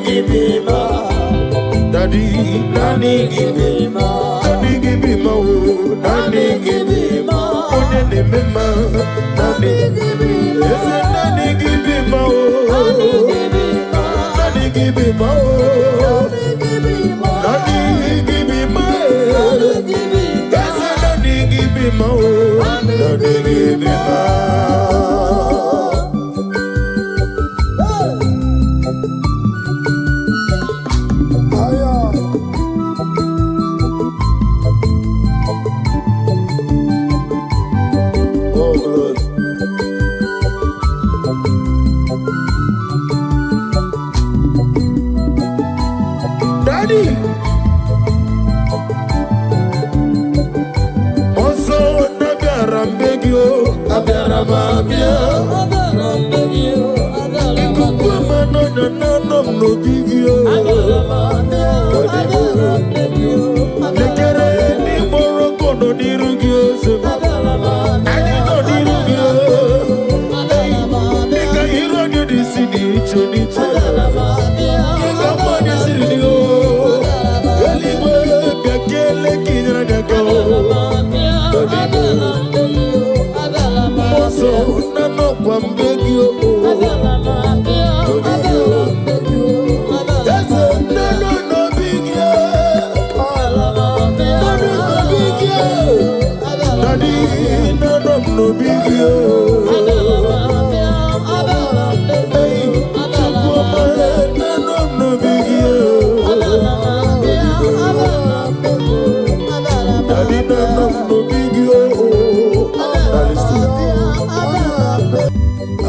give me more. Daddy, Daddy, give me more. Daddy, give me more. Daddy, give me more. Daddy, give me more. Daddy, give me more. Yes, Daddy, give me more. Daddy, give me more. Daddy, give me more. Yes, Daddy, give me more. Daddy, give me more.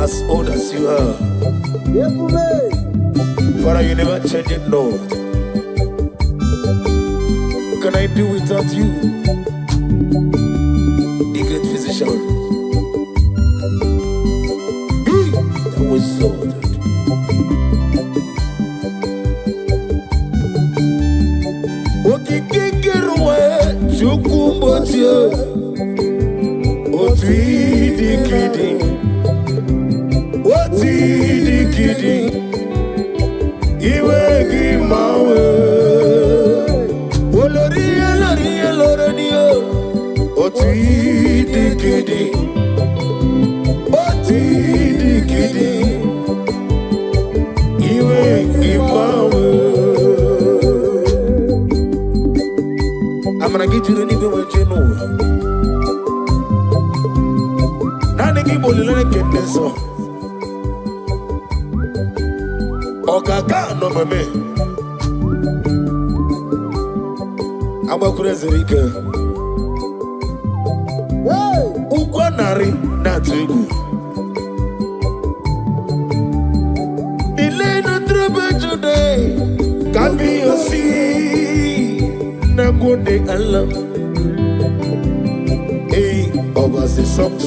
As old as you are, Father, you never change it, Lord. What can I do without you, the great physician? That was sorted. Okikekeruwe chukumbotie otwidikidi. Dikidi, iwe gimawe, oloria loranio, oti dikidi, iwe gimawe. I'm gonna get you the nigga what you know. Nani kiboli lene kendeso. Okaka no meme Amakure zerike Ukwa nari na tugu Ile no trouble today Can be your see Na gode Allah Hey, over the some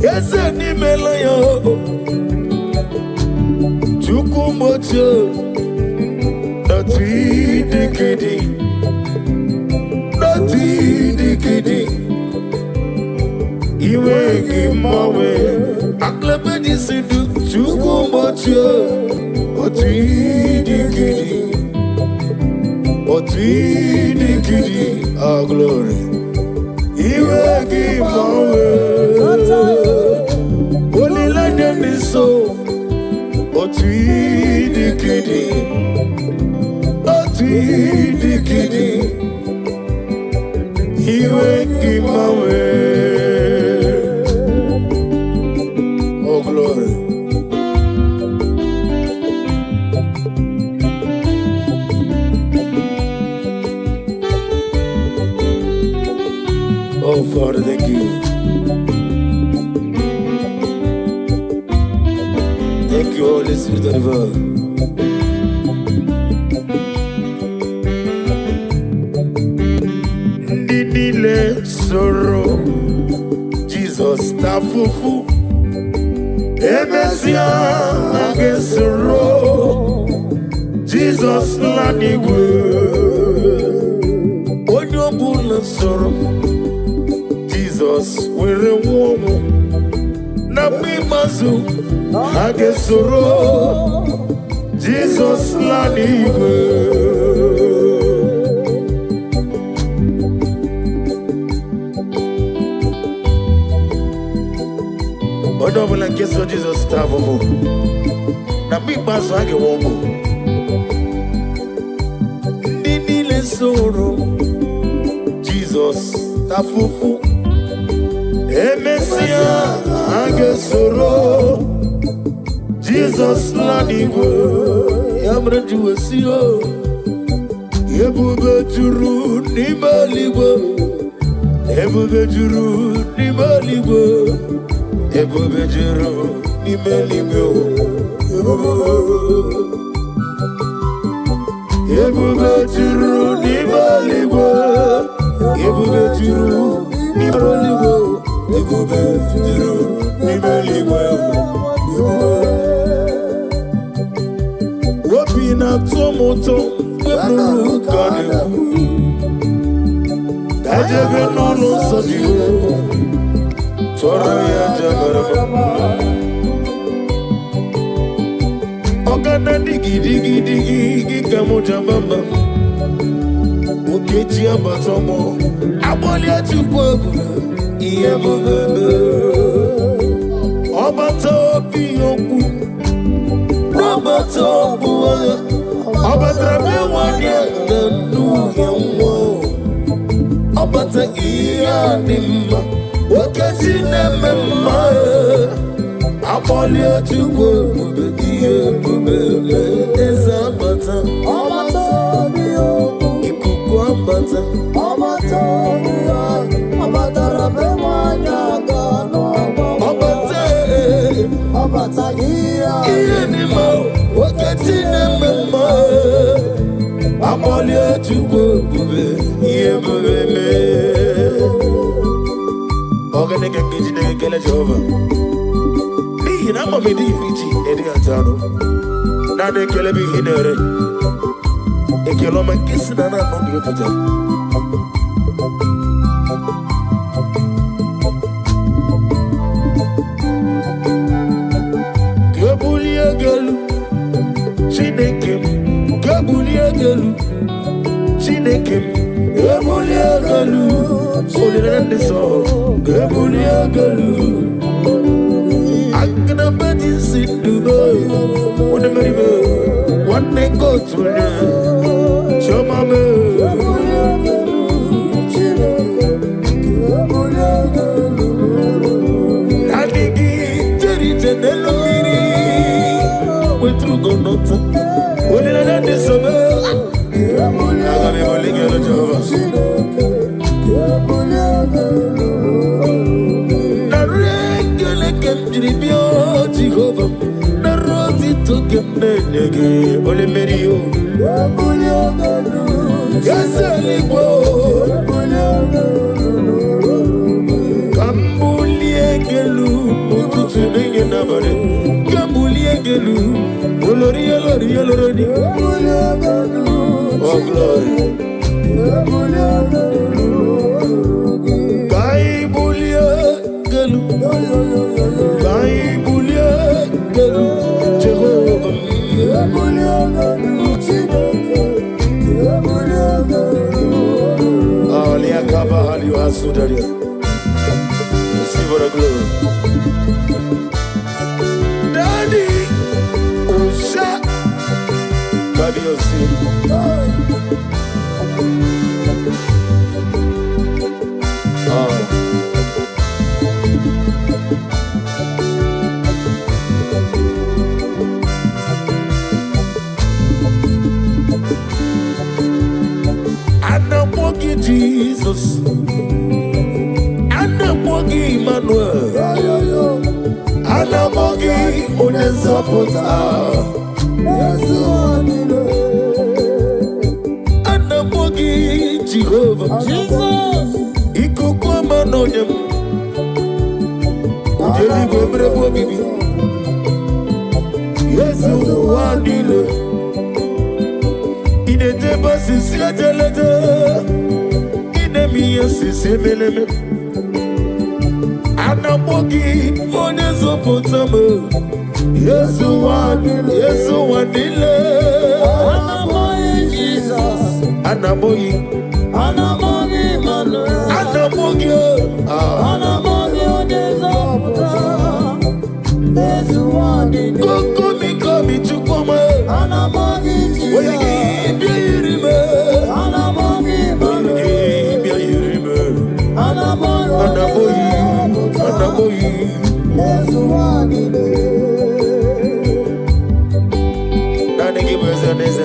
Yes, any melayo Chukumocho, Noti dikidi, iwe gimawe, aklebedi sindu, Chukumocho, oti dikidi, our glory, iwe gimawe, only land and the soul. Otwidikidi, iwe gimawe. Oh glory. Oh Father, thank you. Thank you, Holy Spirit of God. Nidile sorrow, Jesus tafufu. Emesia agesoro, Jesus lanigwe. Onyobula sorrow, Jesus were womo. Na mi mazu. Agesoro Jesus Lanigo. Odo like Jesus Tavo. Na mi paso age wongo. Nini le soro Jesus tafufu. Emesia age soro Jesus lanigo. Yamre juwesio. Ebube juru ni maligo. Ebube juru ni maligo. Ebube juru ni maligo. Ebube juru ni maligo. Ebube juru ni maligo. Ebube juru ni maligo. Wapina tomoto beburu kane. Dajebe nono sadiyo. Toraya jagarama. Ogana digi kamoja mama. Okechi abatomo. Aboli atukwabu. Iye bebe. Obato biyoku. Obato buwa. Obatrabe wanye nenu yamwo. Obata iya nimma. Okechi nemema. Aboli atukwabu. Iye bebe. Ezabata. Obato biyoku. Ikuku abata. Obato biyoku. Obatarabe wanye gano. Obata iye nimma. Okechi nemema. Aboli atukwabu. Iye bebe. Oganeke kiji nege kele Jehovah. Ni na mami di fiji edi atano. Na de kele bi hinere. Ekelo ma kisi na no di opata. Gabulia galu. Chinekem. Gabulia galu. Chinekem. Gabulia galu. Olirende so. Gabulia galu. Agna badi sindu. One meribe. One go to the Chomame. Adigi Jerry Janelo Miri. We through go not. Olirende so. Agame boligelo Jehovah. Dribio Jehovah, na roti to kemnege, ole merio. Gazaligbo, Kambulie gelu, mututu nenge nabare. Kambulie gelu, olori. Oh glory. Kaibulie gelu. Kaibulia gelu Jehovah. Alia kaba hali wasudaria. Receive the glory. Daddy, Usha, Baby Osi. Jesus, Anamogi Emmanuel, Anamogi Unezapota, Anamogi Jehovah, Jesus, Ikukoma Nonyam, Ujeli Gwebrebo Bibi, Yesu Wadile, Inedeba Sisiatelete. Sisibeleme Anamogi Onezopotame Yesu wadile. Anamoyi Jesus. Anamoyi. Anamoyi Emmanuel. Anamoyi. Anamoyi Odezoputa. Yesu wadile. Komi chukoma. Anamoyi Jesus. Oyigi biayirime. Anamoyi Emmanuel. Oyigi biayirime. Anamoyi. Yesu wadile. Nani kibweza neza.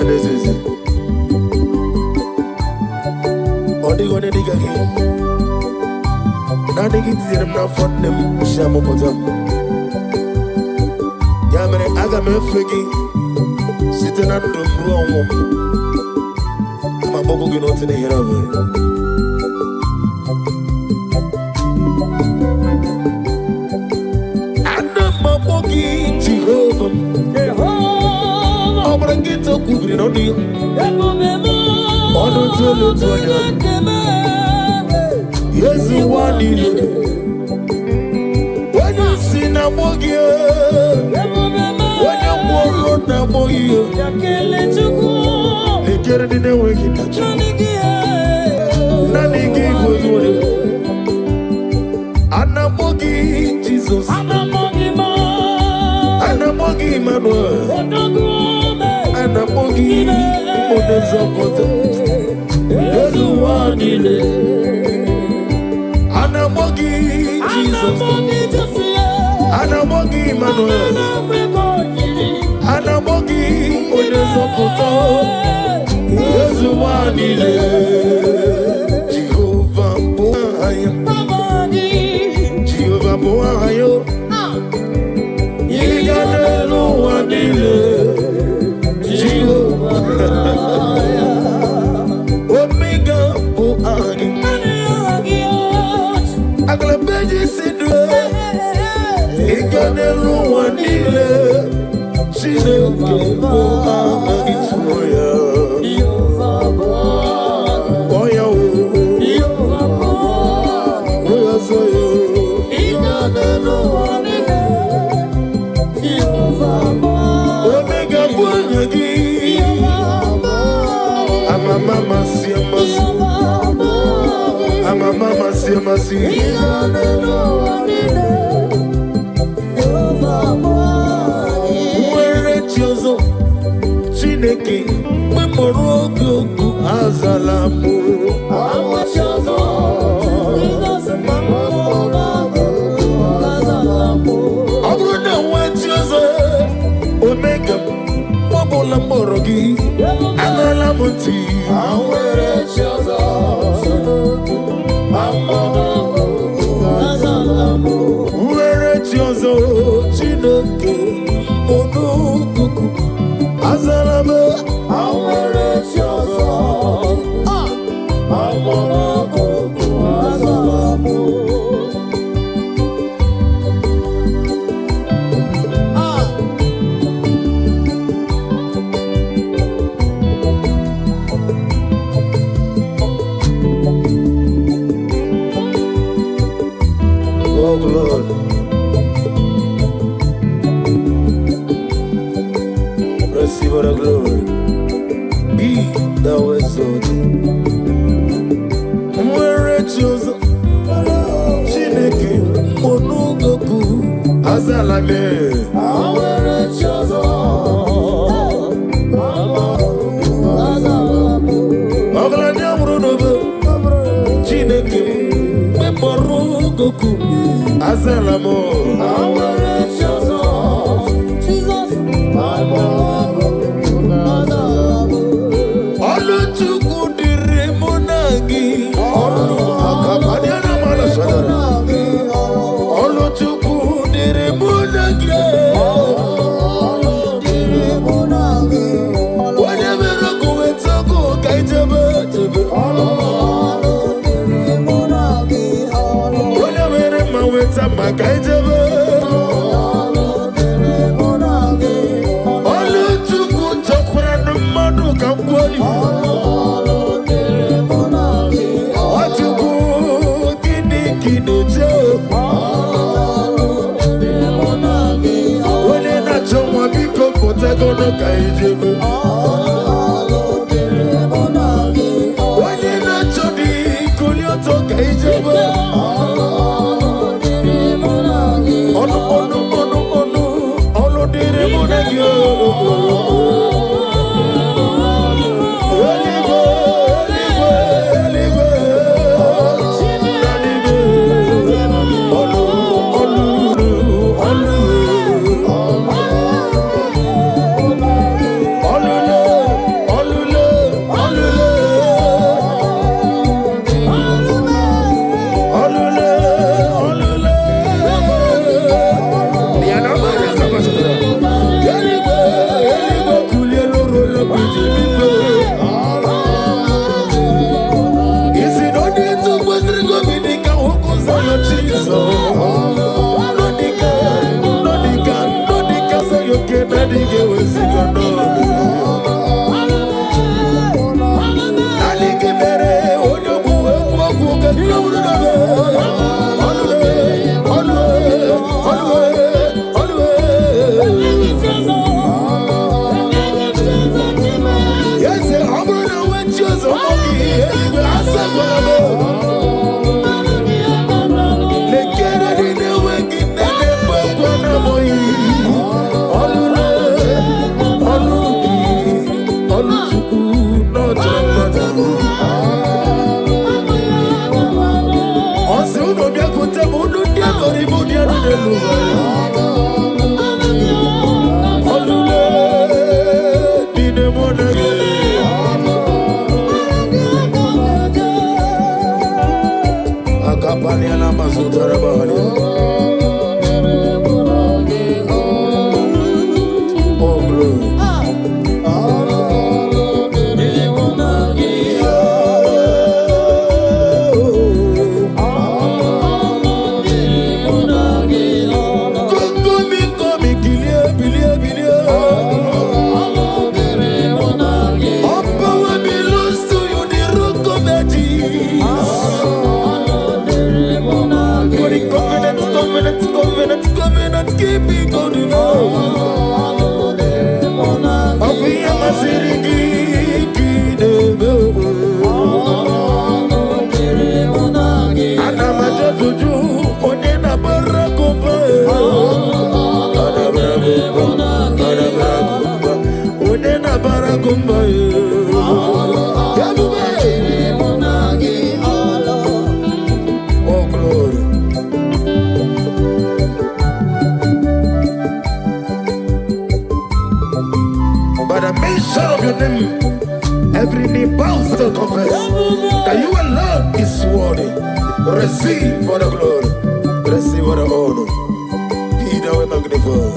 Odigo ne digagi. Nani kitirim na fondem shamu potam. Yamere aga mefegi. Sitena ndumru onwo. Ama boku ginoti ne hirawe. Jehovah, Obrangito kubri no di. Ono tolo tonya. Yesu wadile. Wanya sina mogie. Wanya moro na mogie. Lekere dine weki tacho. Nani gigo yore. Anamogi Jesus. Anamogi Emmanuel. Anamogi Odezoputa. Yesu wadile. Anamogi Jesus. Anamogi Emmanuel. Anamogi Odezoputa. Yesu wadile. Jehovah Boahaya. Jehovah Boahaya. Omega Boahagi. Aglabeji sidwe. Iganelu wadile. Chineke Boahagi tumoya. Oya o. Oya soyo. Iganelu wadile. Omega Boahagi. Mama siamasi. Mama siamasi. Where chozo Chineke memoro gogo azalamu. Abuna wachozo Omega Mobola morogi Agalamuti. Where chozo Chineke Monoguku Azalama. Oh Lord, receive all the glory. Be thou exalted. Where chosen, Chineke Monogoku Azalame. Chineke Monogoku Azalamo. Oluchukwu dịrị mụ na gị. Oluchukwu dịrị mụ na gị. Onye mere ọkụ weta ọkụ ka ijebe ejebe. Onye mere mma weta mma ka ijebe. Every knee bows to confess that you alone is worthy. Receive for the glory, receive for the honor. Be thou magnified.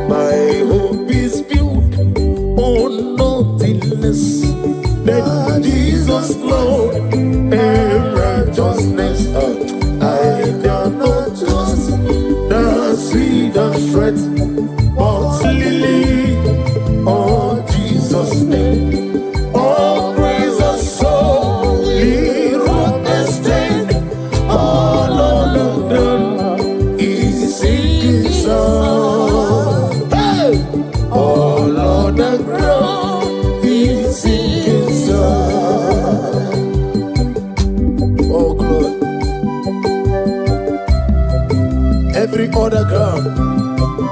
My hope is built on nothing less than Jesus' Lord and righteousness. I dare not trust the sweetest threat, but lily on Jesus' name. All praise the soul, he wrote and stand. All on the ground is sinking sun. Hey! All on the ground is sinking sun. Oh, glory. Every other ground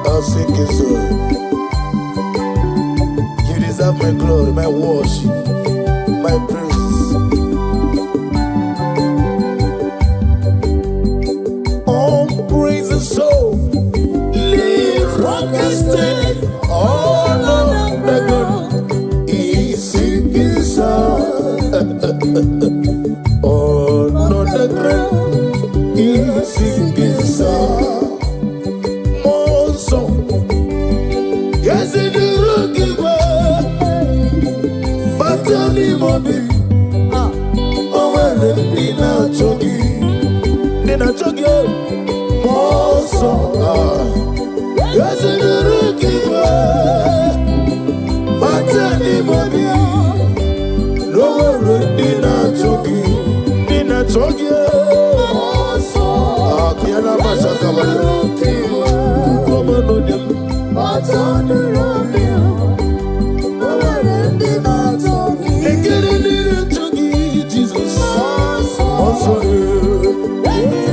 I'll sing his song. You deserve my glory, my worship, my praise. All praise the soul, live rock and stay. All on the ground, he's singing song. All on the ground, he's singing song. Yes, it is looking well, but tell me, mommy, oh, well, they're not joking, more so. Yes, it is looking well, but tell me, mommy, no, they're not joking, more so. Can't come on, them. What's on the road, they get in it to give Jesus. Also, in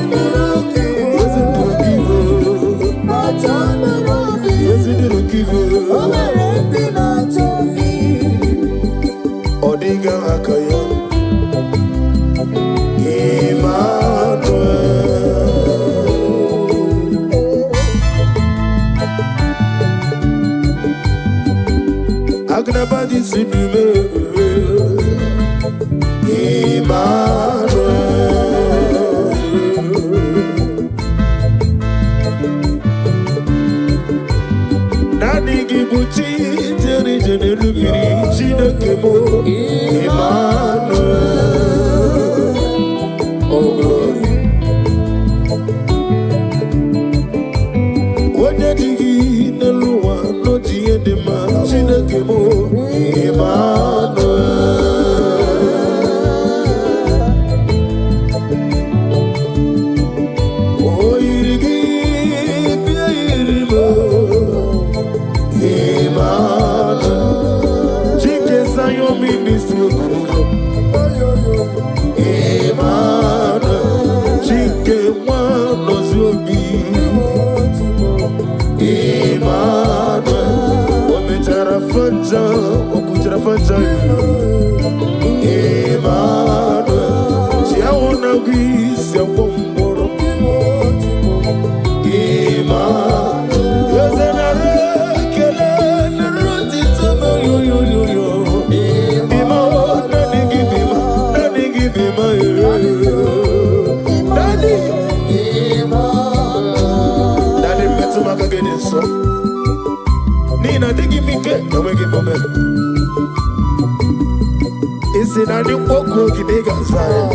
the road, isn't the giver. What's on the road, isn't the giver. Odiga Akaya Emmanuel. Agnabadi Sinume Emmanuel. gị bụ chi jere ije n'elu mmiri Chineke bụ Emmanuel. Oh glory. Onye dị gị n'elu ụwa n'otu ihe dị mma Chineke bụ Emmanuel. Nina, they give me get, no make it moment. Is it a new walk with the big outside?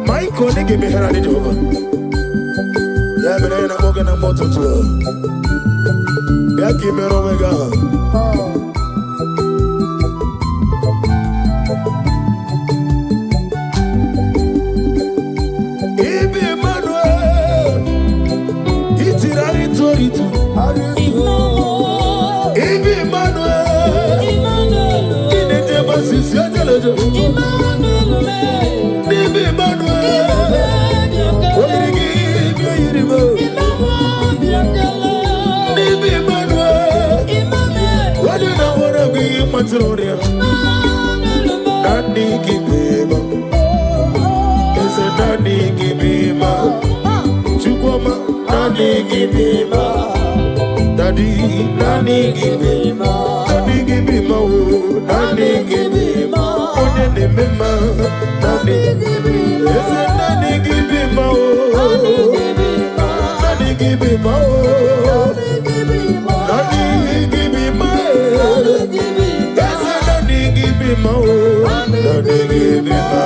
My colleague gave me her at it over. Yeah, but I'm walking a motor to her. Yeah, give me Omega. Daddy, give me ma. Daddy, give me ma. Daddy, give me ma. Daddy, give me ma. Daddy, give me ma. Daddy, give me ma. Daddy, give me ma. Daddy, give me ma. Daddy, give me ma. Daddy, give me ma.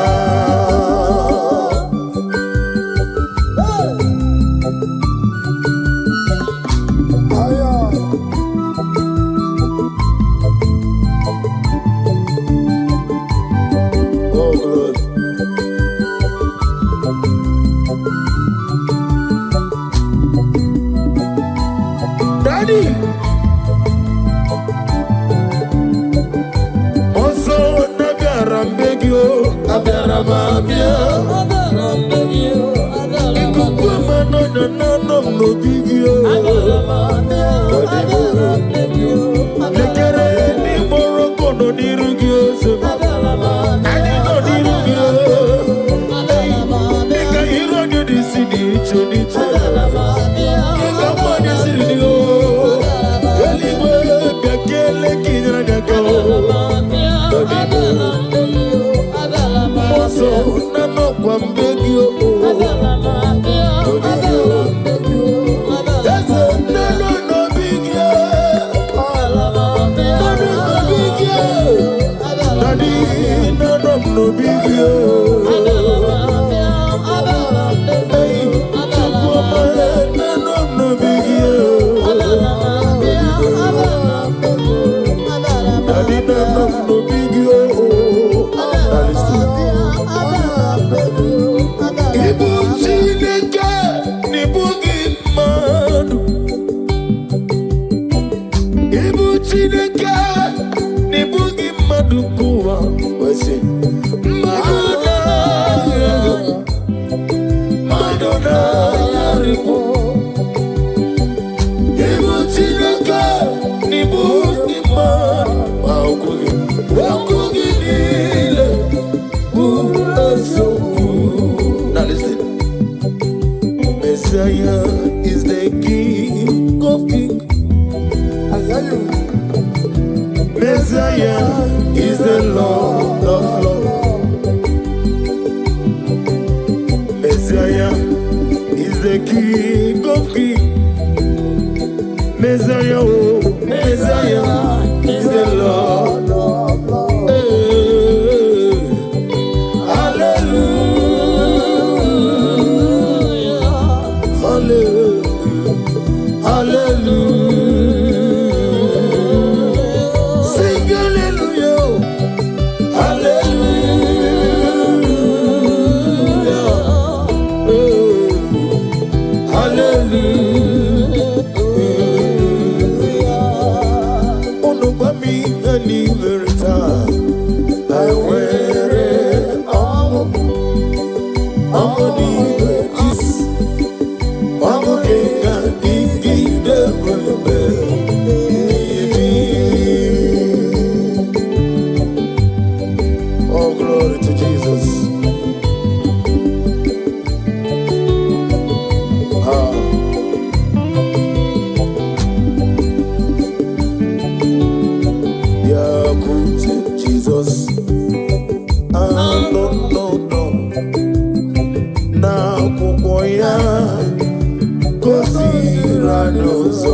Messiah is the King of Kings. Messiah is the Lord of Lords. Messiah is the King of Kings. Messiah, oh, Messiah is the Lord. Hallelujah, hallelujah, hallelujah. Sing hallelujah, hallelujah, hallelujah. Onubami ani verita, I wear Amoni is Amokenga digi devulbe. Oh, glory to Jesus. Ah. Yeah, Koncept, Jesus. Ah, no. Na kukoya Kosi ranozo